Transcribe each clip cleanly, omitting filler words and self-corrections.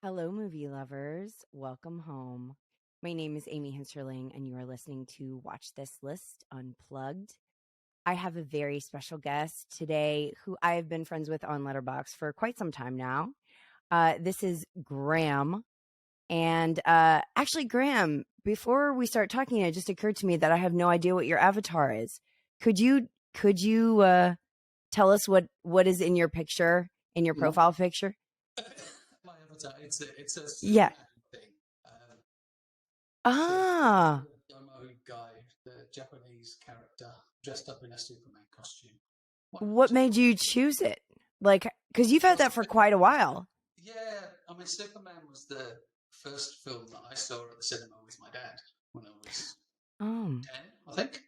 Hello, movie lovers. Welcome home. My name is Amy Hinsterling, and you are listening to Watch This List Unplugged. I have a very special guest today who I have been friends with on Letterboxd for quite some time now. This is Graham. And actually, Graham, before we start talking, it just occurred to me that I have no idea what your avatar is. Could you tell us what is in your picture, in your My, profile picture? my avatar, it's a Yeah. Superman thing. So it's Ah. the Domo guy, the Japanese character, dressed up in a Superman costume. Why What not? made you choose it? Like, because you've had Well, that for quite a while. yeah, I mean, Superman was the first film that I saw at the cinema with my dad when I was Oh, 10, I think.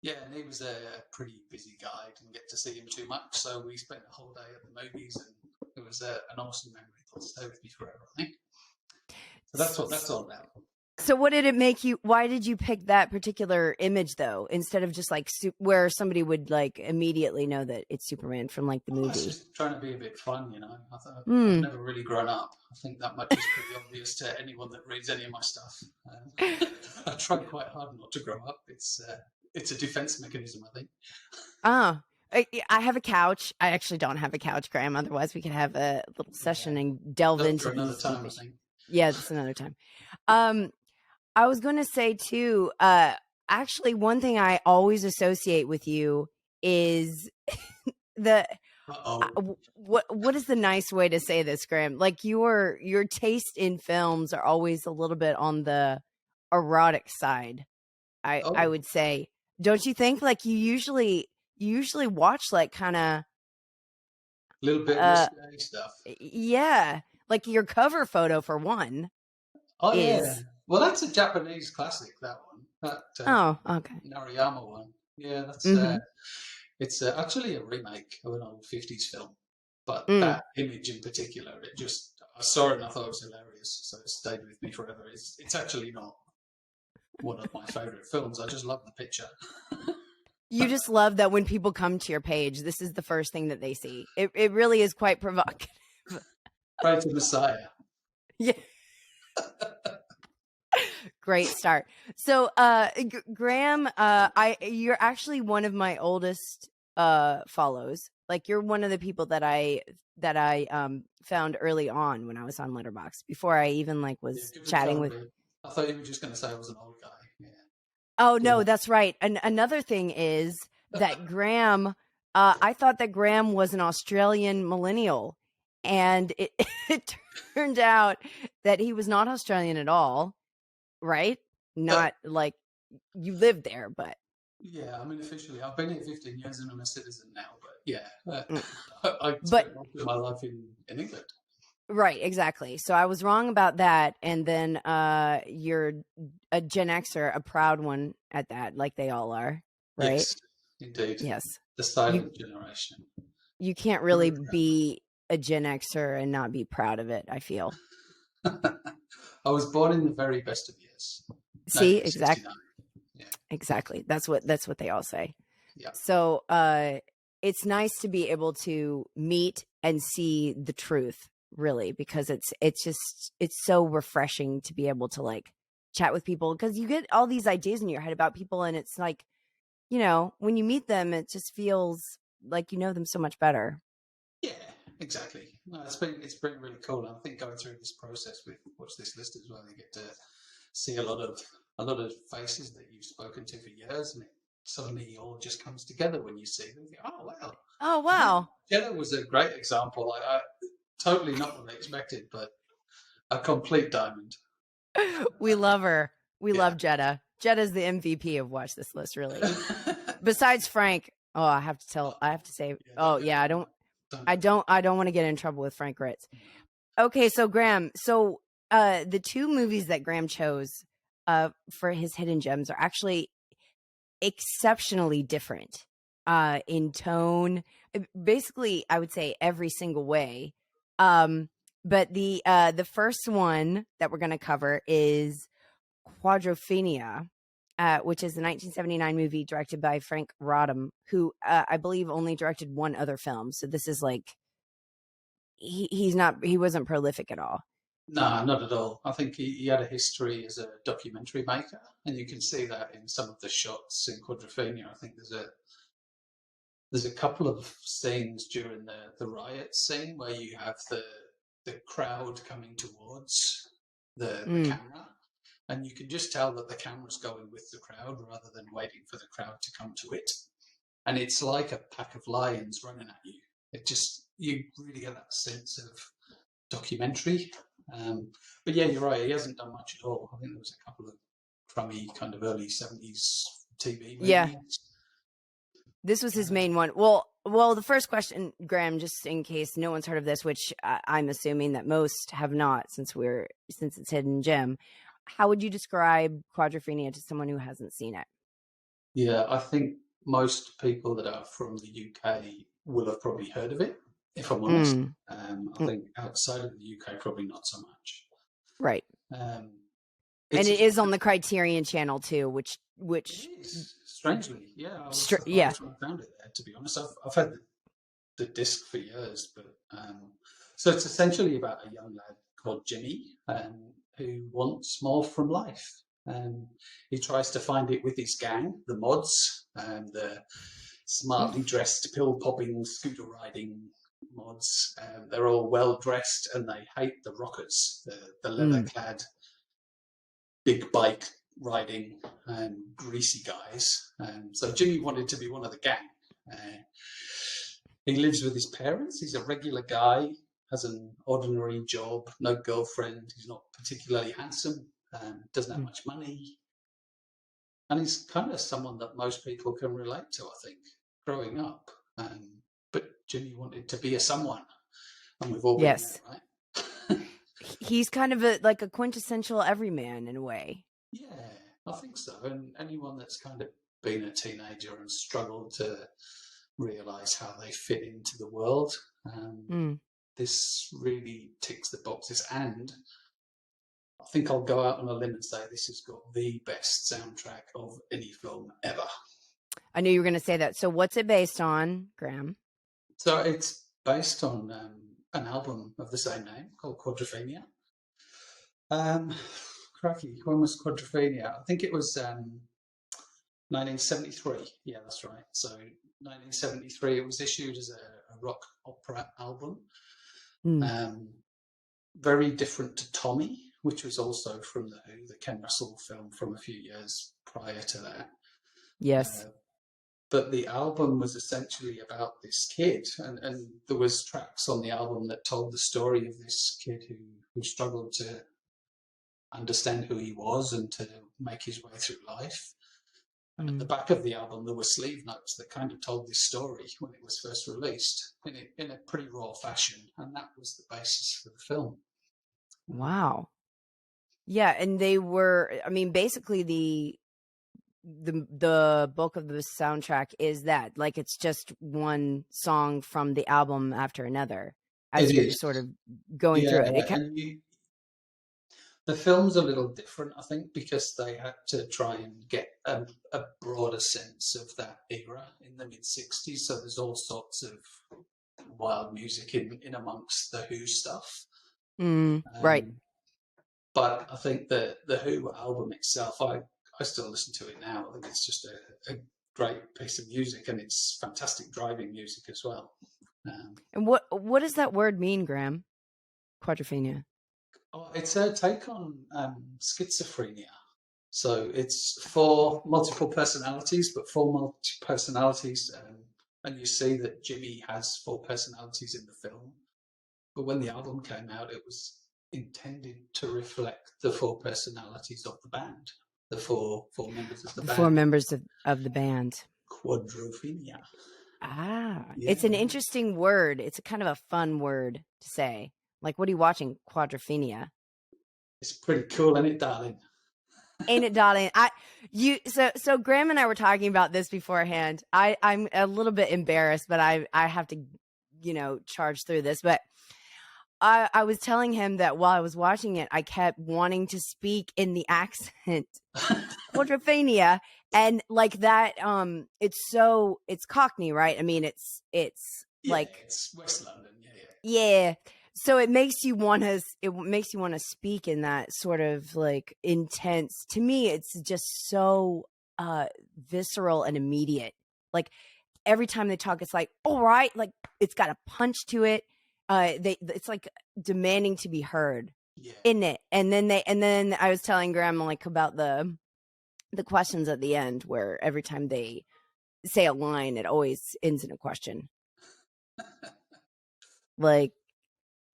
Yeah, and he was a pretty busy guy. Didn't get to see him too much, so we spent the whole day at the movies, and it was an awesome memory that'll stay with me forever, I think. So that's what that's all about. so what did it make you? Why did you pick that particular image though, instead of just like where somebody would like immediately know that it's Superman from like the Oh, it's movie? just trying to be a bit fun, you know. I've Hmm. never really grown up. I think that much is pretty obvious to anyone that reads any of my stuff. I try quite hard not to grow up. It's a defense mechanism, I think. Oh, I have a couch. I actually don't have a couch, Graham. Otherwise, we could have a little Yeah, session and delve that's into for another these deep time, I issues. think. Yeah, that's another time. Um, I was going to say too, actually one thing I always associate with you is the Uh-oh. what is the nice way to say this, Graham? Like your taste in films are always a little bit on the erotic side. I Oh, would say. Don't you think? Like you usually watch like kind of a little bit uh risque stuff. yeah, like your cover photo for one Oh yeah. is Well, that's a Japanese classic. That one, that oh, okay. Nariyama one. Yeah, that's Mhm. it's actually a remake of an old '50s film. But Mm. that image in particular, I saw it and I thought it was hilarious, so it stayed with me forever. It's actually not one of my favorite films. I just love the picture. You just love that when people come to your page, this is the first thing that they see. It really is quite provocative. Pray to Messiah. Yeah, great start. So, Graham, you're actually one of my oldest follows. Like you're one of the people that I found early on when I was on Letterboxd before I even like Yeah, was good chatting with. recovery. I thought you were just going to say I was an old guy. Yeah, Oh no, good. that's right. And another thing is that Graham, I thought that Graham was an Australian millennial, and it it turned out that he was not Australian at all. Right? Not like you lived there, but Yeah, I mean, officially, I've been here 15 years and I'm a citizen now, but yeah, mm, I but spent most of my life in England. right, exactly. So I was wrong about that, and then you're a Gen Xer, a proud one at that, like they all are, right? Yes, indeed. Yes. The You silent generation. you can't Very really proud. be a Gen Xer and not be proud of it, I feel. I was born in the very best of years, See, exactly. 1969. Yeah, Exactly. That's what they all say. yeah. So, it's nice to be able to meet and see the truth, really, because it's so refreshing to be able to like chat with people because you get all these ideas in your head about people, and it's like, when you meet them, it just feels like you know them so much better. Yeah, exactly. No, it's been really cool. And I think going through this process with What's This List as well, you get to see a lot of faces that you've spoken to for years, and it suddenly all just comes together when you see them. You think, oh wow, Oh yeah. wow, Jenna was a great example. I totally not what I expected, but a complete diamond. we love her. We Yeah. love Jetta. Jetta's the MVP of Watch This List, really. Besides Frank, oh, I have to say, Yeah, oh don't go yeah, I there. don't, Don't I go there. don't, I don't want to get in trouble with Frank Ritz. No. Okay, so Graham, the two movies that Graham chose for his hidden gems are actually exceptionally different in tone. Basically, I would say every single way. But the first one that we're going to cover is Quadrophenia, which is a 1979 movie directed by Frank Rodham, who I believe only directed one other film. So this is like he wasn't prolific at all. No, not at all. I think he had a history as a documentary maker, and you can see that in some of the shots in Quadrophenia. I think there's a couple of scenes during the riot scene where you have the crowd coming towards the camera, and you can just tell that the camera's going with the crowd rather than waiting for the crowd to come to it. And it's like a pack of lions running at you. It just, you really get that sense of documentary. But yeah, you're right. He hasn't done much at all. I think there was a couple of crummy kind of early 70s TV movies. Yeah. This was his main one. Well, the first question, Graham, just in case no one's heard of this, which I'm assuming that most have not, since it's Hidden Gem. How would you describe Quadrophenia to someone who hasn't seen it? Yeah, I think most people that are from the UK will have probably heard of it, if I'm honest. I think outside of the UK, probably not so much. Right. And it is on the Criterion Channel too, which it is, strangely, yeah. I was when I found it there, to be honest. I've had the disc for years, but so it's essentially about a young lad called Jimmy who wants more from life. He tries to find it with his gang, the mods, the smartly dressed, pill-popping, scooter-riding mods. They're all well-dressed, and they hate the rockers, the leather-clad, big bike riding, greasy guys. So Jimmy wanted to be one of the gang. He lives with his parents. He's a regular guy, has an ordinary job, no girlfriend. He's not particularly handsome, doesn't have much money. And he's kind of someone that most people can relate to, I think, growing up. But Jimmy wanted to be a someone. And we've all been there, right? He's kind of like a quintessential everyman in a way. Yeah, I think so. And anyone that's kind of been a teenager and struggled to realise how they fit into the world, this really ticks the boxes. And I think I'll go out on a limb and say this has got the best soundtrack of any film ever. I knew you were going to say that. So what's it based on, Graham? So it's based on an album of the same name called Quadrophenia. Cracky, when was Quadrophenia? I think it was 1973. Yeah, that's right. So 1973, it was issued as a rock opera album. Very different to Tommy, which was also from the Who, the Ken Russell film from a few years prior to that. Yes. But the album was essentially about this kid, and there was tracks on the album that told the story of this kid who struggled to understand who he was and to make his way through life. And at the back of the album, there were sleeve notes that kind of told this story when it was first released in a pretty raw fashion, and that was the basis for the film. Wow. Yeah, and they were, I mean, basically the bulk of the soundtrack is that, like, it's just one song from the album after another as you're sort of going through it. The film's a little different, I think, because they had to try and get a broader sense of that era in the mid-60s. So there's all sorts of wild music in amongst the Who stuff. Right. But I think the Who album itself, I still listen to it now. I think it's just a great piece of music, and it's fantastic driving music as well. And what does that word mean, Graham? Quadrophenia. Oh, it's a take on schizophrenia. So it's 4 multiple personalities, but 4 multi-personalities. And you see that Jimmy has 4 personalities in the film. But when the album came out, it was intended to reflect the 4 personalities of the band, the 4 members of the band. 4 members of the band. Quadrophenia. Yeah. It's an interesting word. It's a kind of a fun word to say. Like, what are you watching? Quadrophenia. It's pretty cool, ain't it, darling? Ain't it, darling? So Graham and I were talking about this beforehand. I'm a little bit embarrassed, but I have to, charge through this. But I was telling him that while I was watching it, I kept wanting to speak in the accent Quadrophenia, and like that. It's Cockney, right? I mean, it's like it's West London. Yeah. So it makes you want to. It makes you want to speak in that sort of like intense. To me, it's just so visceral and immediate. Like every time they talk, it's like, all right, like it's got a punch to it. It's like demanding to be heard, Yeah, isn't it? And then I was telling Grandma like about the questions at the end, where every time they say a line, it always ends in a question.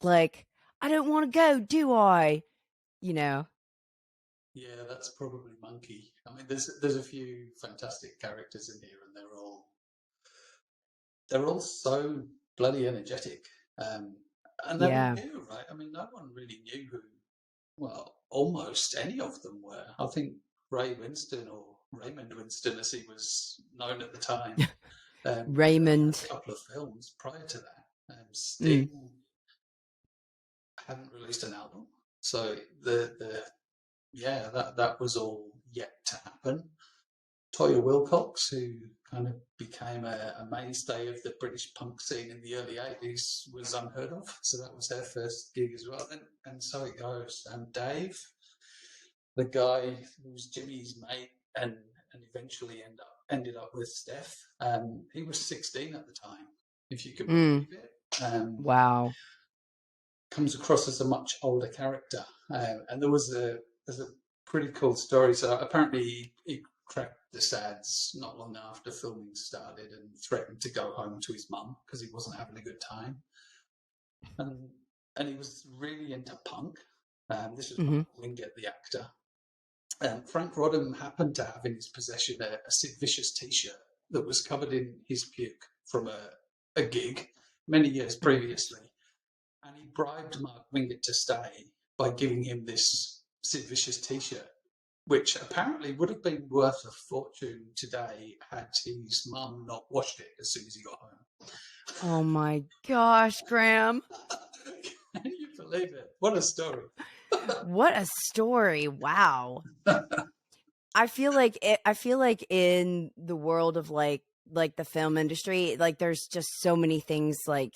Like, I don't want to go, do I? You know? yeah, that's probably Monkey. I mean, there's a few fantastic characters in here, and they're all so bloody energetic, um, and they're all Yeah. new, right? I mean, no one really knew who, well, almost any of them were. I think Ray Winston, or Raymond Winston, as he was known at the time, had only had a Raymond. couple of films prior to that. Mm. Sting hadn't released an album, so the yeah, that was all yet to happen. Toya Wilcox, who kind of became a mainstay of the British punk scene in the early 80s, was unheard of. So that was her first gig as well. And so it goes. And Dave, the guy who was Jimmy's mate and eventually ended up with Steph, he was 16 at the time, if you can Mm. believe it. Wow. Comes across as a much older character. And there's a pretty cool story. So apparently he cracked the sads not long after filming started and threatened to go home to his mum because he wasn't having a good time. And and he was really into punk. This was Hmm. Mark Wingett, the actor. Frank Rodham happened to have in his possession a Sid Vicious T-shirt that was covered in his puke from a gig many years previously, and he bribed Mark Wingett to stay by giving him this Sid Vicious T-shirt, which apparently would have been worth a fortune today had his mum not washed it as soon as he got home. Oh my gosh, Graham. Can you believe it? What a story! What a story. Wow. I feel like in the world of like the film industry, like there's just so many things like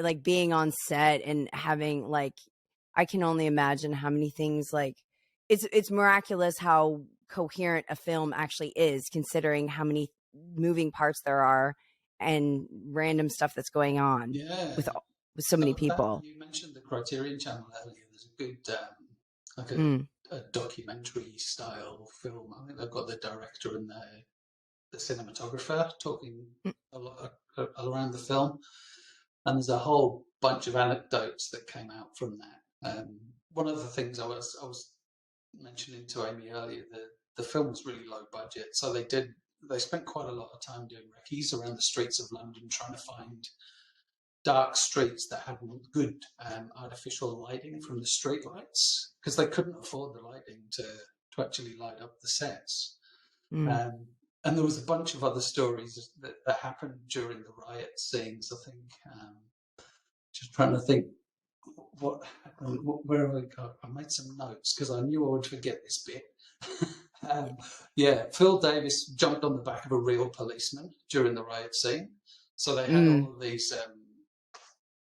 like being on set and having like I can only imagine how many things like it's miraculous how coherent a film actually is considering how many moving parts there are and random stuff that's going on Yeah. with with so many So that people. you mentioned the Criterion Channel earlier. There's a good like Mm, a documentary style film. I think they've got the director and the cinematographer talking mm, a lot around the film, and there's a whole bunch of anecdotes that came out from that. One of the things I was mentioning to Amy earlier, the film was really low budget, so they spent quite a lot of time doing recce's around the streets of London trying to find dark streets that had good artificial lighting from the street lights because they couldn't afford the lighting to actually light up the sets. mm. Um, and there was a bunch of other stories that happened during the riot scenes. I think just trying to think what happened, where have I got? I made some notes because I knew I would forget this bit. um, yeah, Phil Davis jumped on the back of a real policeman during the riot scene. So they had Mm, all of these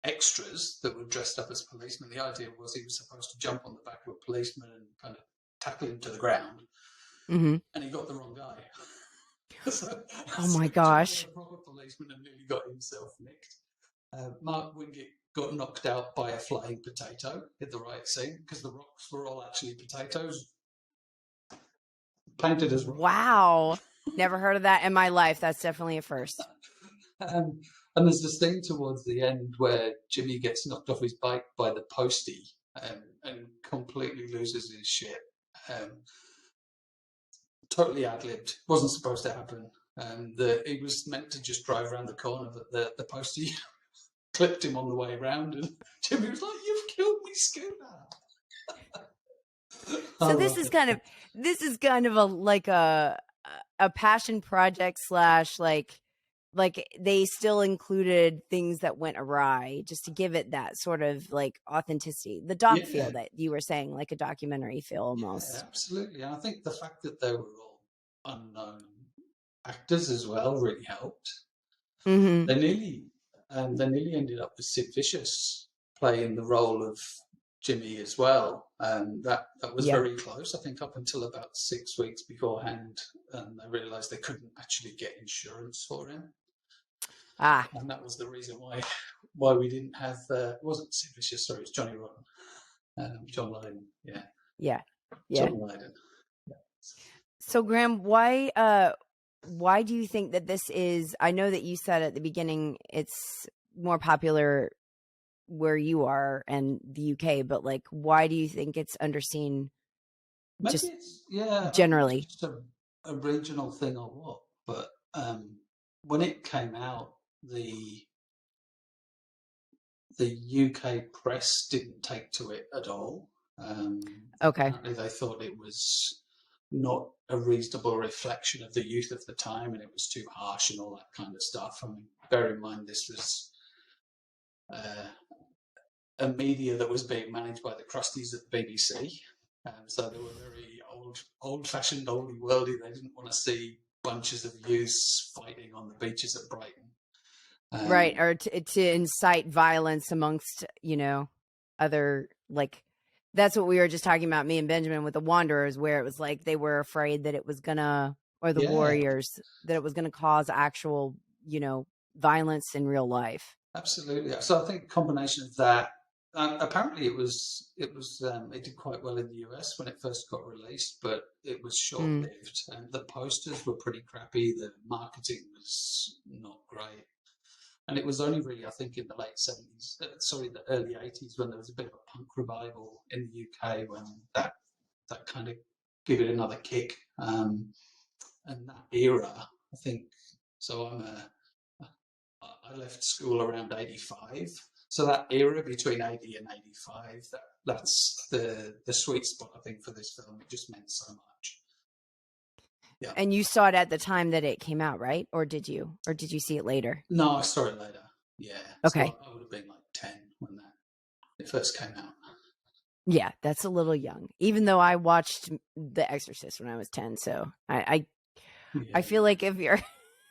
extras that were dressed up as policemen. The idea was he was supposed to jump on the back of a policeman and kind of tackle him to the ground, hmm. and he got the wrong guy. so, Oh so my he jumped on gosh. a proper policeman and nearly got himself nicked. Mark Wingett got knocked out by a flying potato in the riot scene because the rocks were all actually potatoes painted as rock. Wow. Never heard of that in my life. That's definitely a first. Um, and there's this thing towards the end where Jimmy gets knocked off his bike by the postie and completely loses his shit. Um, totally ad libbed. Wasn't supposed to happen. He was meant to just drive around the corner, but the postie clipped him on the way around, and Jimmy was like, "You've killed me, Scooter." I So love it. this is kind of a like a passion project slash like they still included things that went awry just to give it that sort of like authenticity. The doc feel Yeah, that you were saying, like a documentary feel yeah, almost. absolutely. And I think the fact that they were all unknown actors as well really helped. Hmm. They nearly, they nearly ended up with Sid Vicious playing the role of Jimmy as well. That was Yeah. very close, I think, up until about 6 weeks beforehand. And they realised they couldn't actually get insurance for him. Ah, And that was the reason why we didn't have, it wasn't Sid Vicious, sorry, it's Johnny Rotten. John Lydon, yeah. yeah. Yeah. John Lydon. Yeah. So Graham, why do you think that this is, I know that you said at the beginning it's more popular where you are and the UK, but like why do you think it's underseen Maybe just it's, yeah, I don't know if generally? it's just a regional thing or what, but when it came out, the UK press didn't take to it at all. Okay. Apparently, they thought it was not a reasonable reflection of the youth of the time, and it was too harsh and all that kind of stuff. I mean, bear in mind this was a media that was being managed by the Crusties at the BBC, so they were very old-fashioned, oldie worldy. They didn't want to see bunches of youths fighting on the beaches at Brighton. Right. Or to incite violence amongst, other, like, that's what we were just talking about, me and Benjamin, with the Wanderers, where it was like they were afraid that it was gonna, or the Yeah, Warriors, that it was gonna cause actual, violence in real life. absolutely. So I think a combination of that. Apparently, it did quite well in the US when it first got released, but it was short Mm. lived. And the posters were pretty crappy. The marketing was not great. And it was only really, I think, in the late 70s, the early 80s, when there was a bit of a punk revival in the UK, when that kind of gave it another kick. And that era, I think, so I left school around 85. So that era between 80 and 85, that's the sweet spot, I think, for this film. It just meant so much. Yeah. And you saw it at the time that it came out, right? Or did you see it later? No, I saw it later. Yeah. So Okay. I would have been like 10 when it first came out. Yeah, that's a little young. Even though I watched The Exorcist when I was 10, so I Yeah. feel like if you're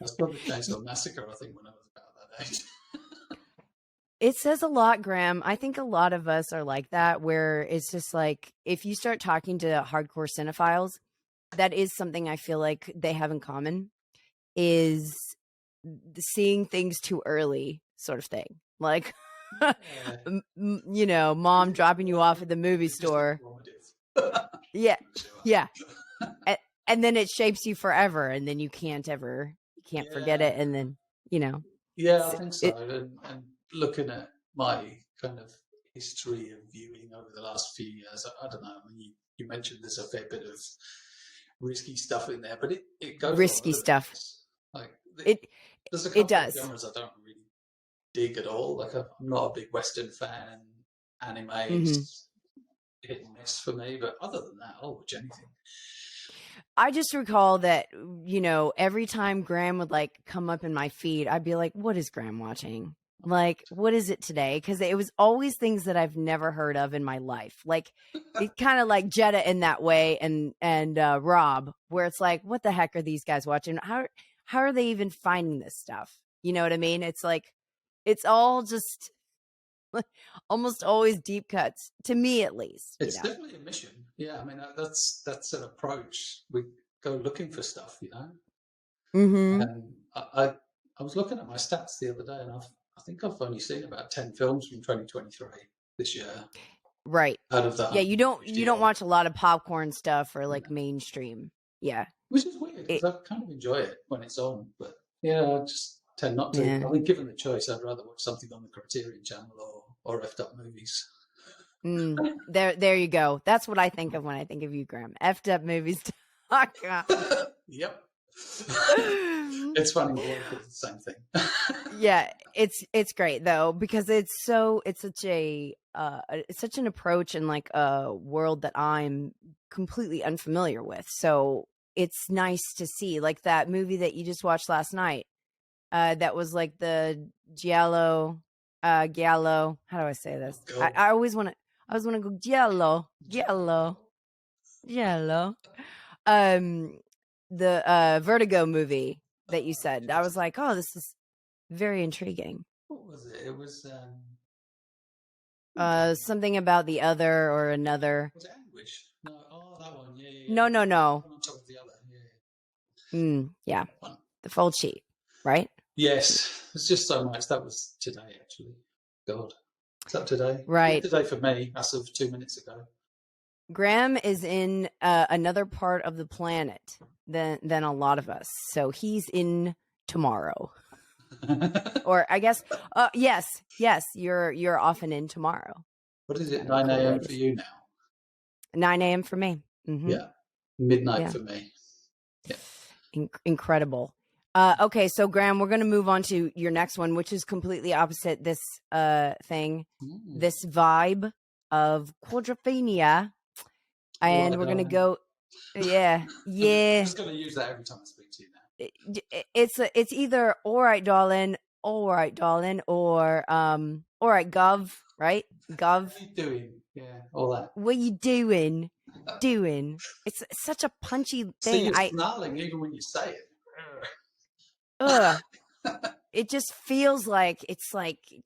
I saw the Chainsaw Massacre, I think, when I was about that age. it says a lot, Graham. I think a lot of us are like that, where it's just like if you start talking to hardcore cinephiles, that is something I feel like they have in common, is seeing things too early, sort of thing. Like, Yeah. mom dropping you off at the movie It's just store. informative. Yeah, Sure. yeah. And then it shapes you forever, and then you can't forget Yeah. it, and then Yeah, I think so. it And looking at my kind of history of viewing over the last few years, I don't know. I mean, you mentioned there's a fair bit of risky stuff in there, but it goes all risky over the stuff. place. Like, It there's a it couple of does. genres I don't really dig at all. Like, I'm not a big Western fan, and anime Hmm. is hit and miss for me. But other than that, I'll watch anything. I just recall that, every time Graham would like come up in my feed, I'd be like, what is Graham watching? Like, what is it today? Because it was always things that I've never heard of in my life. Like, it kind of like Jetta in that way, and Rob, where it's like, what the heck are these guys watching? How are they even finding this stuff? You know what I mean? It's like, it's all just almost always deep cuts, to me at least. It's definitely a mission. Yeah, I mean that's an approach. We go looking for stuff, Mm-hmm. And I was looking at my stats the other day, and I think I've only seen about 10 films from 2023 this year Right. out of the Yeah, you don't 150 odd. watch a lot of popcorn stuff or like Yeah. mainstream. Yeah. Which is weird It because I kind of enjoy it when it's on, but yeah, I just tend not to. yeah. I mean, given the choice, I'd rather watch something on the Criterion Channel or effed up movies. There you go. That's what I think of when I think of you, Graham. Effed up movies.com. Yep. It's funny, all of it's the same thing. Yeah, it's great though, because it's such an approach in like a world that I'm completely unfamiliar with. So it's nice to see, like, that movie that you just watched last night. That was like the Giallo. How do I say this? Go. I always want to go Giallo. The Vertigo movie that you said. I was like, oh, this is very intriguing. What was it? It was Something about the other or another. Was it Anguish? No. Oh, that one. Yeah, yeah, No, yeah. no, no. One on top of the other. Yeah. Yeah, That one. the fold sheet, right? Yes. It's just so much. That was today, actually. God. Is that today? Right. Yesterday for me, as of 2 minutes ago. Graham is in another part of the planet than a lot of us, so he's in tomorrow, or I guess, yes, you're often in tomorrow. What is It's it, kind of a 9 cool way a.m. to for you now? 9 a.m. for me. Yeah. Midnight Yeah, for me. Yeah. incredible. Okay, so Graham, we're going to move on to your next one, which is completely opposite this thing, this vibe of quadrophenia, All right, and we're going to darling. go. Yeah, I'm yeah. just going to use that every time I speak to you now. It's either all right, darling, or all right, gov, right? Gov, What are you doing? Yeah, all that. what you doing? Doing. It's such a punchy See, thing. you're snarling even when you say it. Ugh. It just feels like it's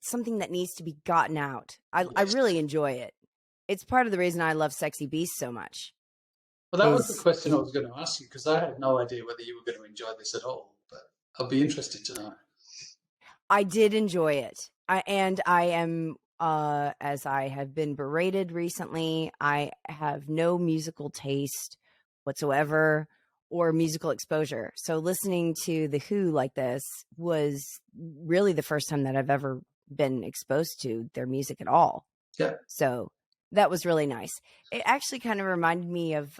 something that needs to be gotten out. I Yes. really enjoy it. It's part of the reason I love Sexy Beast so much. Well, that was the Is question I was going to ask you because I had no idea whether you were going to enjoy this at all. But I'll be interested to know. I did enjoy it. I am as I have been berated recently, I have no musical taste whatsoever or musical exposure. So listening to The Who like this was really the first time that I've ever been exposed to their music at all. Yeah. So that was really nice. It actually kind of reminded me of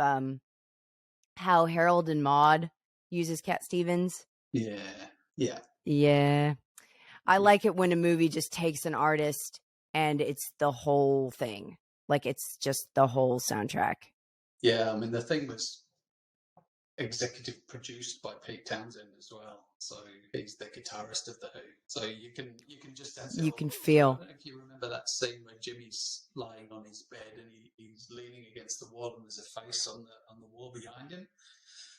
how Harold and Maude uses Cat Stevens. Yeah. Yeah. Yeah. I Yeah. like it when a movie just takes an artist and it's the whole thing. Like it's just the whole soundtrack. Yeah. I mean, the thing was executive produced by Pete Townsend as well. So he's the guitarist of the Who. So you can just sense it You all can the way through. I feel. don't know if you remember that scene where Jimmy's lying on his bed and he's leaning against the wall and there's a face on the wall behind him.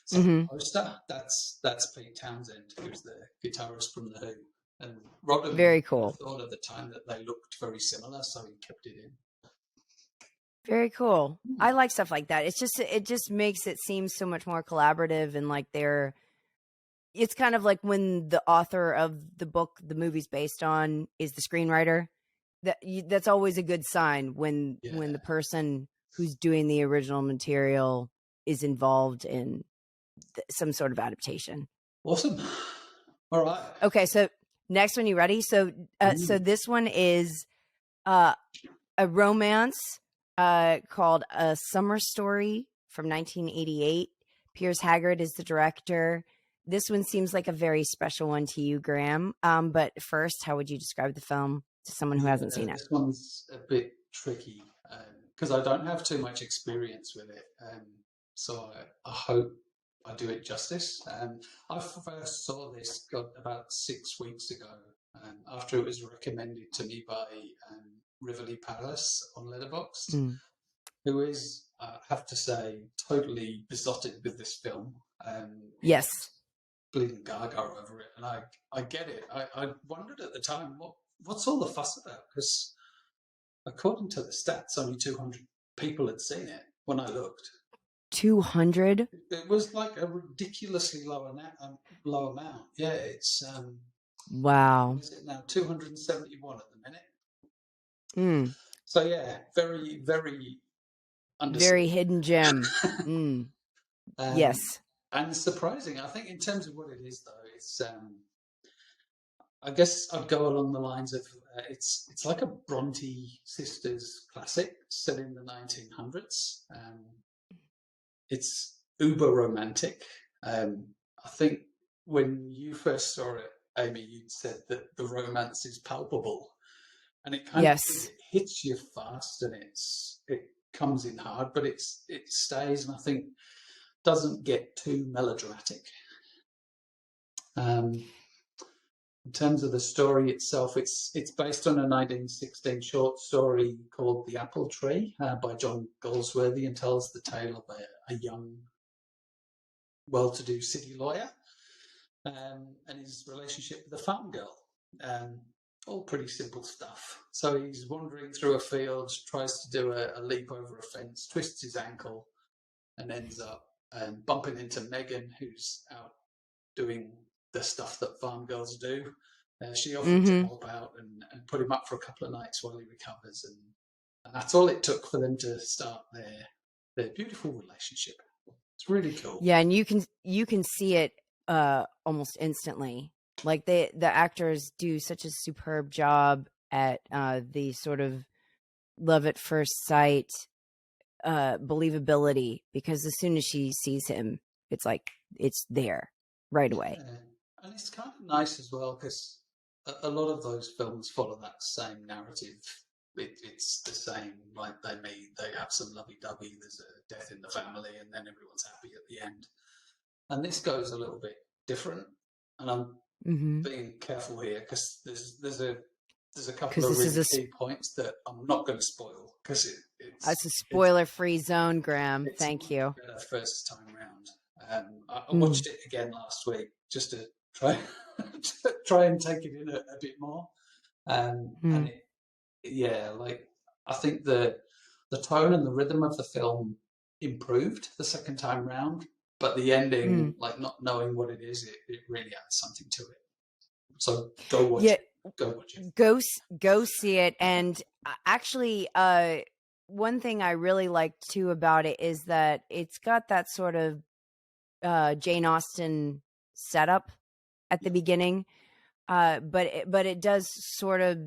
It's like Hmm. a poster. That's Pete Townsend, who's the guitarist from the Who. And Rodham Very cool. thought at the time that they looked very similar, so he kept it in. Very cool. Hmm. I like stuff like that. It just makes it seem so much more collaborative and like it's kind of like when the author of the book the movie's based on is the screenwriter. That's always a good sign when Yeah. the person who's doing the original material is involved in some sort of adaptation. Awesome. All right. Okay, so next one, you ready? So so this one is uh a romance called A Summer Story from 1988. Piers Haggard is the director. This one seems like a very special one to you, Graham. But first, how would you describe the film to someone who hasn't seen it? This one's a bit tricky because I don't have too much experience with it. So I hope I do it justice. I first saw this about 6 weeks ago after it was recommended to me by Rivoli Palace on Letterboxd, who is, I have to say, totally besotted with this film. Yes. Bleeding gaga over it, and I get it. I wondered at the time what's all the fuss about, because according to the stats, only 200 people had seen it when I looked. 200? It was like a ridiculously low amount. Yeah, it's Wow. is it now 271 at the minute? Mm. So yeah, very very underseen. Very hidden gem. Yes. And surprising. I think in terms of what it is, though, it's I guess I'd go along the lines of it's like a Bronte sisters classic set in the 1900s. It's uber romantic. I think when you first saw it, Amy, you'd said that the romance is palpable, and it kind of it hits you fast, and it comes in hard, but it stays, and I think doesn't get too melodramatic. In terms of the story itself, it's based on a 1916 short story called The Apple Tree by John Galsworthy, and tells the tale of a young, well-to-do city lawyer and his relationship with a farm girl. all pretty simple stuff. So he's wandering through a field, tries to do a leap over a fence, twists his ankle, and ends up bumping into Megan, who's out doing the stuff that farm girls do. She offered to Mm-hmm. help out and put him up for a couple of nights while he recovers, and that's all it took for them to start their beautiful relationship. It's really cool. Yeah, and you can see it almost instantly. Like the actors do such a superb job at the sort of love at first sight believability, because as soon as she sees him, it's like it's there right away. Yeah. And it's kind of nice as well because a lot of those films follow that same narrative. It's the same, like they meet, they have some lovey-dovey, there's a death in the family, and then everyone's happy at the end. And this goes a little bit different, and I'm Mm-hmm. being careful here because there's a couple Because of this is really key points that I'm not going to spoil because it's a it's spoiler-free zone, Graham. it's Thank much you. better first time round. I Mm. watched it again last week just to try try and take it in a bit more, and Mm. it, yeah, like I think the tone and the rhythm of the film improved the second time round, but the ending, Mm. like not knowing what it is, it really adds something to it. So go watch Yeah, it. Go watch it. go see it. And actually, one thing I really liked too about it is that it's got that sort of Jane Austen setup at the Yeah. beginning, but it does sort of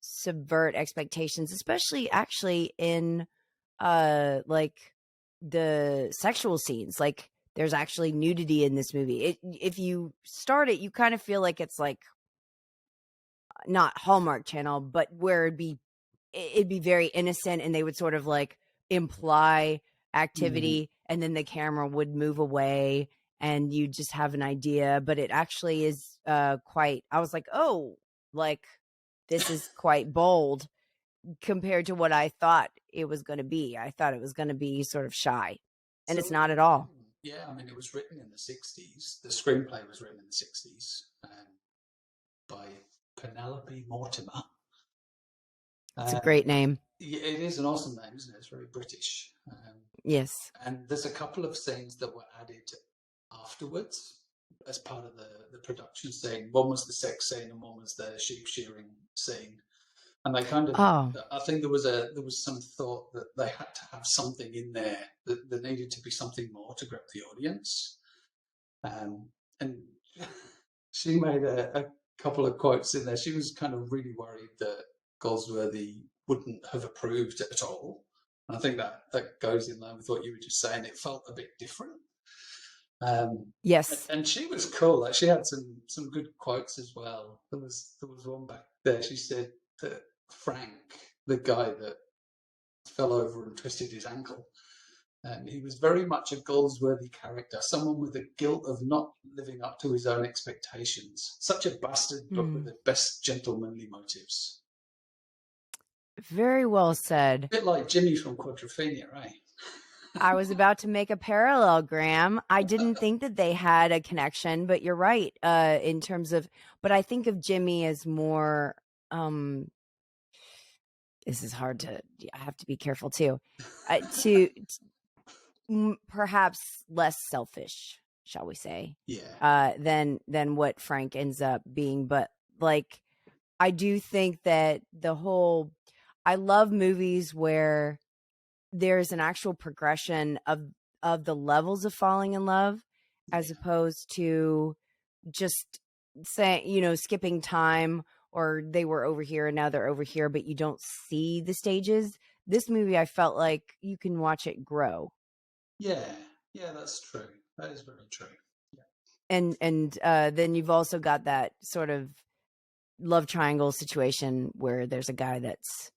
subvert expectations, especially actually in like the sexual scenes. Like there's actually nudity in this movie. If you start it, you kind of feel like it's like not Hallmark Channel, but where it'd be very innocent, and they would sort of like imply Mm. activity, and then the camera would move away and you just have an idea. But it actually is quite, I was like, oh, like this is quite bold compared to what I thought it was going to be. I thought it was going to be sort of shy, and So it's not at all. yeah, I mean, it was written in the '60s. The screenplay was written in the '60s by Penelope Mortimer. It's a great Um, name. yeah, it is an awesome name, isn't it? It's very British. Yes. And there's a couple of scenes that were added afterwards as part of the production scene. One was the sex scene, and one was the sheep shearing scene. And they kind of, Oh. I think there was some thought that they had to have something in there, that there needed to be something more to grab the audience. And she made a couple of quotes in there. She was kind of really worried that Goldsworthy wouldn't have approved at all. And I think that goes in line with what you were just saying. It felt a bit different. Yes. And she was cool. Like she had some good quotes as well. There was one back there. She said that Frank, the guy that fell over and twisted his ankle, he was very much a Goldsworthy character, someone with the guilt of not living up to his own expectations. Such a bastard, but with Mm. the best gentlemanly motives. Very well said. A bit like Jimmy from Quadrophenia, right? I was about to make a parallel, Graham. I didn't think that they had a connection, but you're right. In terms of, but I think of Jimmy as more. This is hard to. I have to be careful too. To perhaps less selfish, shall we say, Yeah. than what Frank ends up being. But like, I do think that the whole. I love movies where there's an actual progression of the levels of falling in love, as Yeah. opposed to just saying, skipping time, or they were over here and now they're over here, but you don't see the stages. This movie, I felt like you can watch it grow. Yeah. Yeah, that's true. That is very true. Yeah. And then you've also got that sort of love triangle situation where there's a guy that's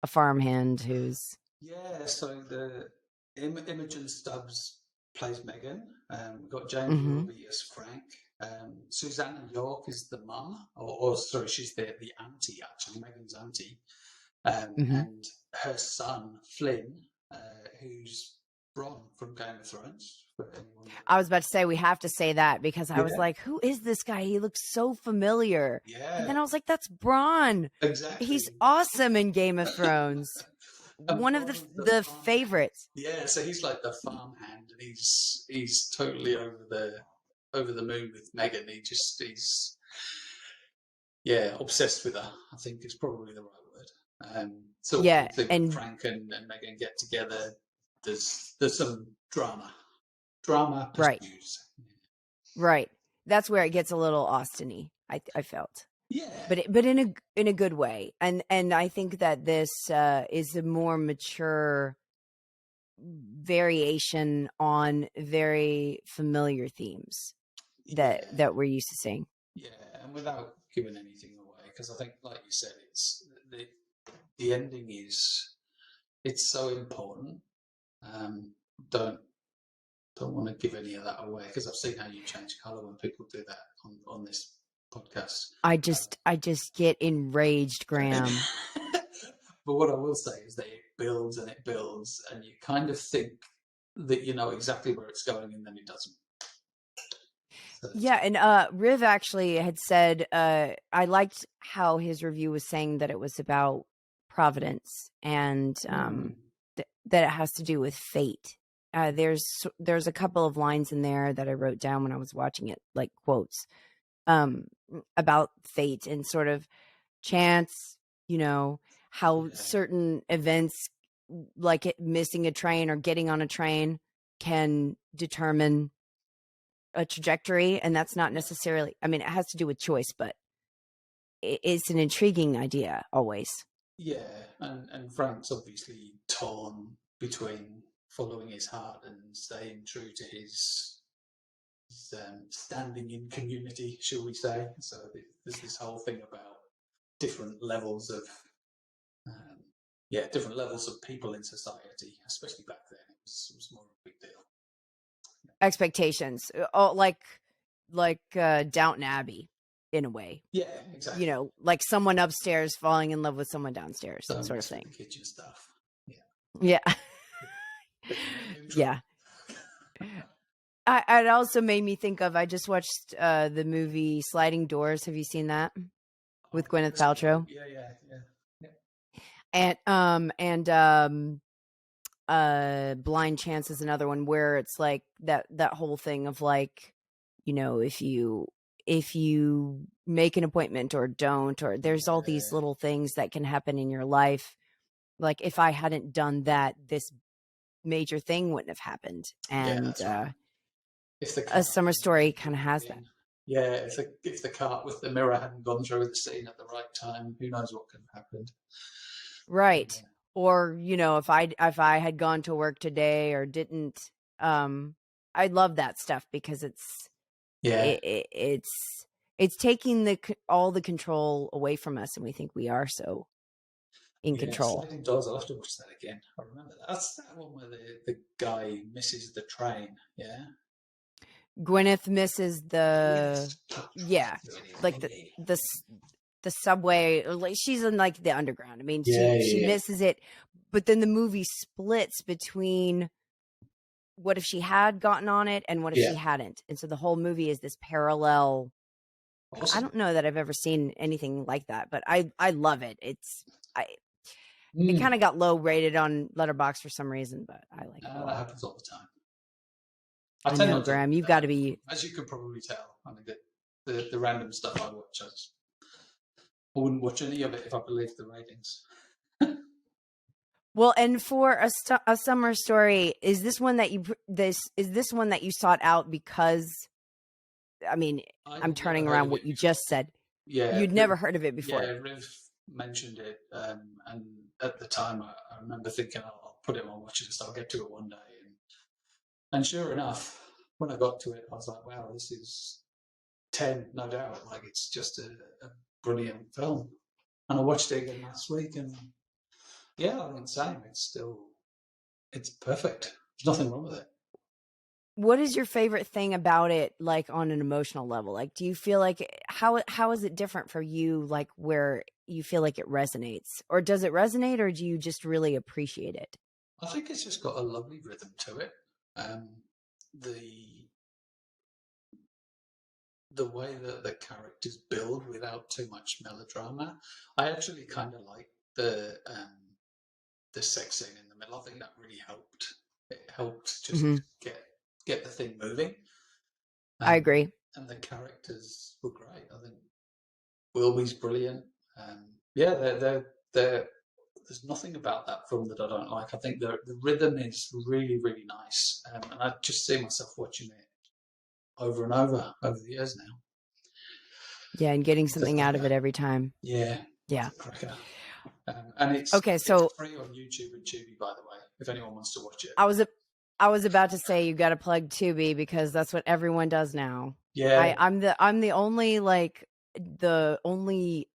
a farmhand who's Yeah, so the Imogen Stubbs plays Megan. We've got James mhm, Wilby as Frank. Susanna York is the mum, or sorry, she's the auntie actually, Megan's auntie. mhm, And her son Flynn, who's Bronn from Game of Thrones. For anyone I was about to say we have to say that because I was yeah, like, who is this guy? He looks so familiar. And yeah, then I was like, that's Bronn. He's exactly. awesome in Game of Thrones. And One of Bronn is the the farmhand. favorites. Yeah, so he's like the farmhand, and he's totally over the moon with Megan. He's yeah, obsessed with her, I think is probably the right word. So Yeah, I think when and Frank and Megan get together, there's some drama. Drama right, pursues. right. That's where it gets a little Austin-y, I felt. Yeah. But in a good way. And I think that this is a more mature variation on very familiar themes Yeah. that we're used to seeing. Yeah. And without giving anything away, because I think, like you said, the ending is it's so important. Um, don't don't want to give any of that away because I've seen how you change colour when people do that on this podcast. I just get enraged, Graham. But what I will say is that it builds and it builds, and you kind of think that you know exactly where it's going, and then it doesn't. So Yeah, and Riv actually had said I liked how his review was saying that it was about providence and that it has to do with fate. There's a couple of lines in there that I wrote down when I was watching it, like quotes um, about fate and sort of chance, you know, how yeah, certain events like missing a train or getting on a train can determine a trajectory. And that's not yeah, necessarily, I mean, it has to do with choice, but it's an intriguing idea always. yeah, and Frank's obviously torn between following his heart and staying true to his standing in community, shall we say? So there's this whole thing about different levels of um, yeah, different levels of people in society, especially back then. It was more of a big deal. Expectations, like Downton Abbey in a way, Yeah, you exactly. know, like someone upstairs falling in love with someone downstairs Don't sort of mess with thing. the kitchen stuff. Yeah, Yeah. bit more neutral. Yeah. It also made me think of, I just watched the movie Sliding Doors. Have you seen that Oh, with Gwyneth years ago. Paltrow? Yeah, yeah, yeah, yeah. And Blind Chance is another one where it's like that whole thing of like, you know, if you make an appointment or don't, or there's all these Yeah, little things that can happen in your life. Like if I hadn't done that, this major thing wouldn't have happened. yeah, And that's right. If the A cart Summer hadn't Story gone through kind of the has that. bin, yeah, if the cart with the mirror hadn't gone through the scene at the right time, who knows what could have happened? Right. Yeah, Or, you know, if I had gone to work today or didn't, I love that stuff because yeah, it's taking all the control away from us, and we think we are so in yeah. control. Sliding doors. I'll have to watch that again. I remember that. That's that one where the guy misses the train. Yeah. Gwyneth misses the, Yes. Oh, yeah, like the the subway, like she's in like the underground. I mean, yeah, she yeah, misses it, but then the movie splits between what if she had gotten on it and what if yeah. she hadn't. And so the whole movie is this parallel. I Awesome. don't know that I've ever seen anything like that, but I love it. I it Mm. kind of got low rated on Letterbox for some reason, but I like it a That lot. happens all the time. I I tend know, not to look Graham, at you've that got to anymore, be as you can probably tell. I mean, the random stuff I watch, I wouldn't watch any of it if I believed the ratings. well. And for a Summer Story, is this one that this one that you sought out because I mean, I'm I'd never turning heard around of what it you before. just said. Yeah, You'd never heard of it yeah, before. Riv mentioned it, and at the time I remember thinking, oh, I'll put it on watch list. I'll get to it one day, and sure enough, when I got to it, I was like, wow, this is 10, no doubt. Like it's just a brilliant film. And I watched it again last week, and yeah, I'm the same. It's perfect. There's nothing wrong with it. What is your favorite thing about it, like on an emotional level? Like, do you feel like how is it different for you, like where you feel like it resonates, or does it resonate, or do you just really appreciate it? I think it's just got a lovely rhythm to it. Um, the the way that the characters build without too much melodrama. I actually kind of like the sex scene in the middle. I think that really helped. It helped just Hmm. get the thing moving. I Um, agree. and the characters were great. I think Wilby's brilliant. Yeah, they're there's nothing about that film that I don't like. I think the rhythm is really, really nice. And I just see myself watching it over and over the years now. Yeah, and getting It's a something out of cracker. it every time. Yeah, it's Yeah. a cracker. And Okay, it's so free on YouTube and Tubi, by the way, if anyone wants to watch it. I was I was about to say you got to plug Tubi because that's what everyone does now. Yeah, I'm the only like the only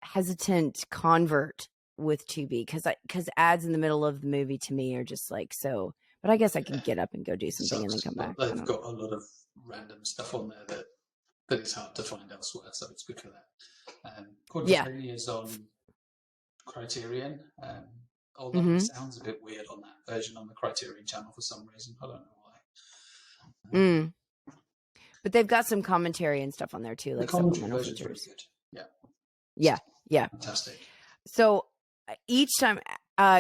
hesitant convert with Tubi because ads in the middle of the movie to me are just like so. But I guess I can yeah. get up and go do something and then Sucks. come But back. I they've don't know. got a lot of random stuff on there that is hard to find elsewhere, so it's good for that. Yeah. Quadrophenia is on Criterion, although it Mm-hmm. sounds a bit weird on that version on the Criterion channel for some reason. I don't know why. Mm. But they've got some commentary and stuff on there too, The like commentary supplemental version's really features. good. Yeah, Yeah. Yeah. fantastic. So each time,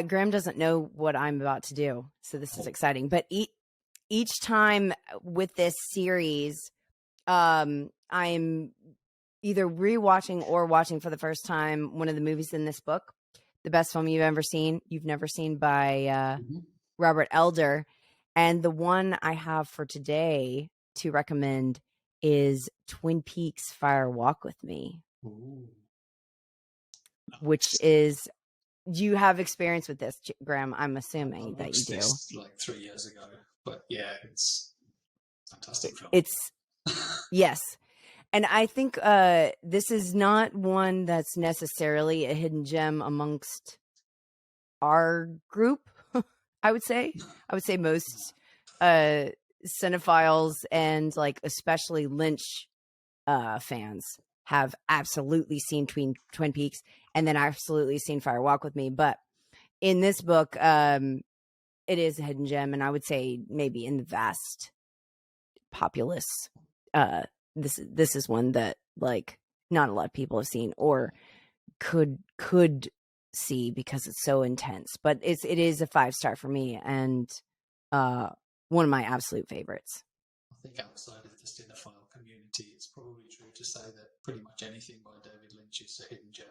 Graham doesn't know what I'm about to do, so this is Oh, exciting. But each time with this series, I'm either rewatching or watching for the first time one of the movies in this book, the best film you've never seen by mhm. Robert Elder, and the one I have for today to recommend is Twin Peaks: Fire Walk with Me, Ooh, which nice. is you have experience with this, Graham. I'm I assuming that you watched do. this like 3 years ago, but yeah, it's a fantastic film. It's yes. And I think this is not one that's necessarily a hidden gem amongst our group. I would say. I would say most uh, cinephiles and like especially Lynch fans have absolutely seen Twin Peaks and then absolutely seen Fire Walk with Me. But in this book, it is a hidden gem, and I would say maybe in the vast populace, uh, this is one that like not a lot of people have seen or could see because it's so intense. But it is a 5-star for me, and uh, one of my absolute favorites. I think outside of the cinephile community, it's probably true to say that pretty much anything by David Lynch is a hidden gem.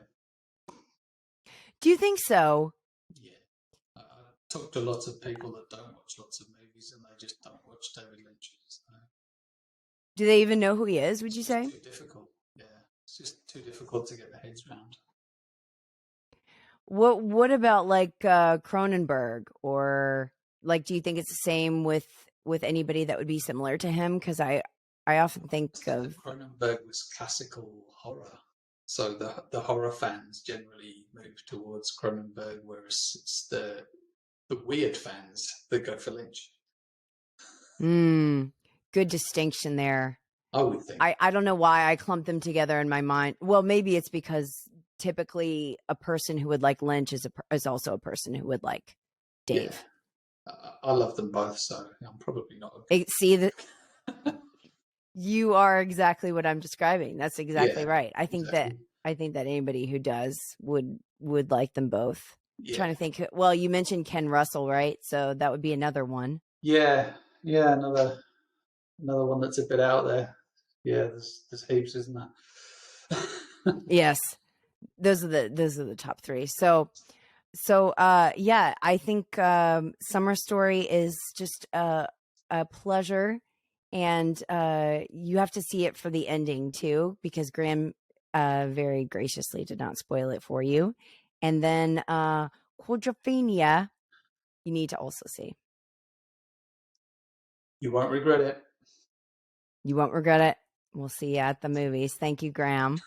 Do you think so? Yeah. I talk to lots of people that don't watch lots of movies and they just don't watch David Lynch. So Do they even know who he is? Would it's you just say? too difficult. Yeah. It's just too difficult to get their heads around. What about like Cronenberg or like do you think it's the same with anybody that would be similar to him? Because I often think I think of that Cronenberg was classical horror. So the horror fans generally move towards Cronenberg, whereas it's the weird fans that go for Lynch. good distinction there. I would think. I don't know why I clumped them together in my mind. Well, maybe it's because typically a person who would like Lynch is also a person who would like Yeah. Dave. I love them both, so I'm probably not See that you are exactly what I'm describing. That's exactly yeah, right. exactly. I think that anybody who does would like them both. I'm Yeah. trying to think. Well, you mentioned Ken Russell, right? So that would be another one. Yeah. Yeah, another one that's a bit out there. Yeah, there's heaps, isn't there? Yes, those are the top three. So yeah, I think Summer Story is just a pleasure, and you have to see it for the ending too, because Graham very graciously did not spoil it for you. And then Quadrophenia, you need to also see. You won't regret it. You won't regret it. We'll see you at the movies. Thank you, Graham.